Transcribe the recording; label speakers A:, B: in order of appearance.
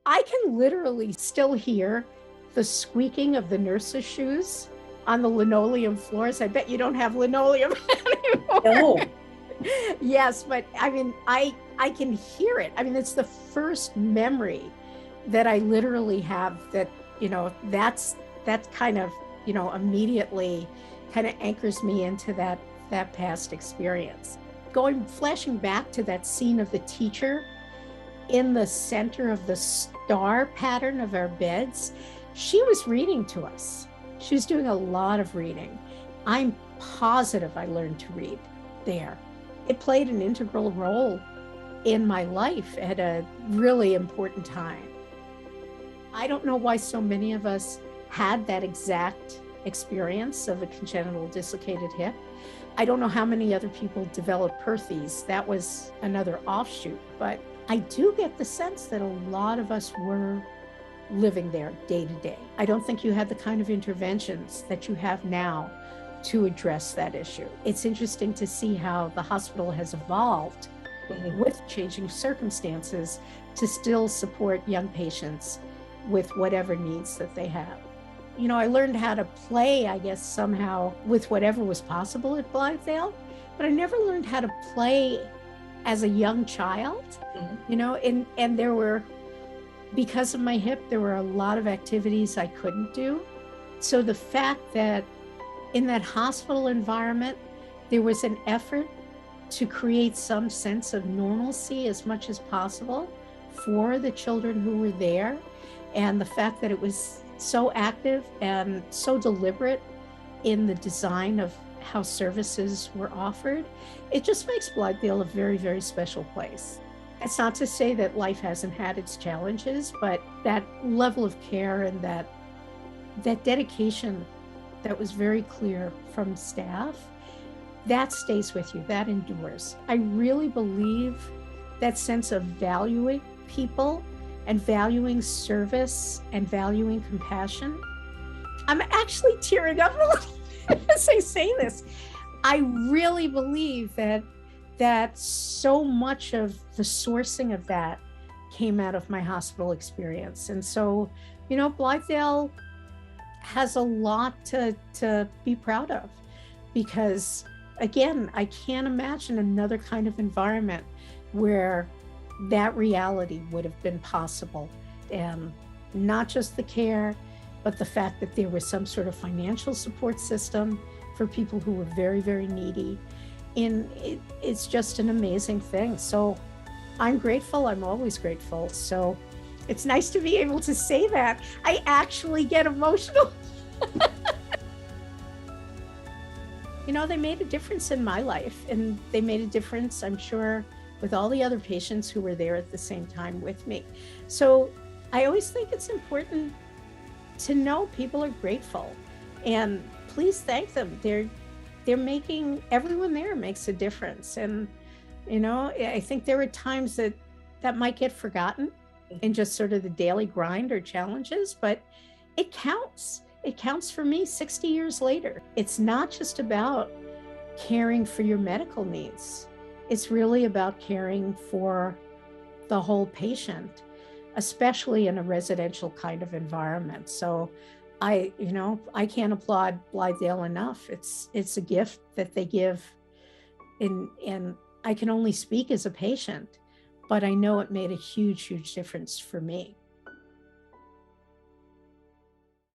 A: I can literally still hear the squeaking of the nurses' shoes on the linoleum floors. I bet you don't have linoleum anymore.
B: No.
A: Yes, but I mean, I can hear it. I mean, it's the first memory that I literally have that, that's kind of, immediately kind of anchors me into that past experience. Flashing back to that scene of the teacher in the center of the star pattern of our beds, she was reading to us. She was doing a lot of reading. I'm positive I learned to read there. It played an integral role in my life at a really important time. I don't know why so many of us had that exact experience of a congenital dislocated hip. I don't know how many other people developed Perthes. That was another offshoot, but I do get the sense that a lot of us were living there day to day. I don't think you had the kind of interventions that you have now to address that issue. It's interesting to see how the hospital has evolved with changing circumstances to still support young patients with whatever needs that they have. I learned how to play, I guess, somehow with whatever was possible at Blythedale, but I never learned how to play as a young child, and there were, because of my hip, there were a lot of activities I couldn't do. So the fact that in that hospital environment, there was an effort to create some sense of normalcy as much as possible for the children who were there, and the fact that it was so active and so deliberate in the design of how services were offered, it just makes Blythedale a very, very special place. It's not to say that life hasn't had its challenges, but that level of care and that dedication that was very clear from staff, that stays with you, that endures. I really believe that sense of valuing people and valuing service and valuing compassion. I'm actually tearing up a little as I say this. I really believe that so much of the sourcing of that came out of my hospital experience. And so, Blythedale has a lot to be proud of, because again, I can't imagine another kind of environment where that reality would have been possible. And not just the care, but the fact that there was some sort of financial support system for people who were very, very needy. And it's just an amazing thing. So I'm grateful. I'm always grateful. So it's nice to be able to say that. I actually get emotional. They made a difference in my life, and they made a difference, I'm sure, with all the other patients who were there at the same time with me. So I always think it's important to know people are grateful, and please thank them. They're making, everyone there makes a difference. And, I think there are times that might get forgotten in just sort of the daily grind or challenges, but it counts. It counts for me 60 years later. It's not just about caring for your medical needs. It's really about caring for the whole patient, especially in a residential kind of environment. So I can't applaud Blythedale enough. It's a gift that they give, and I can only speak as a patient, but I know it made a huge, huge difference for me.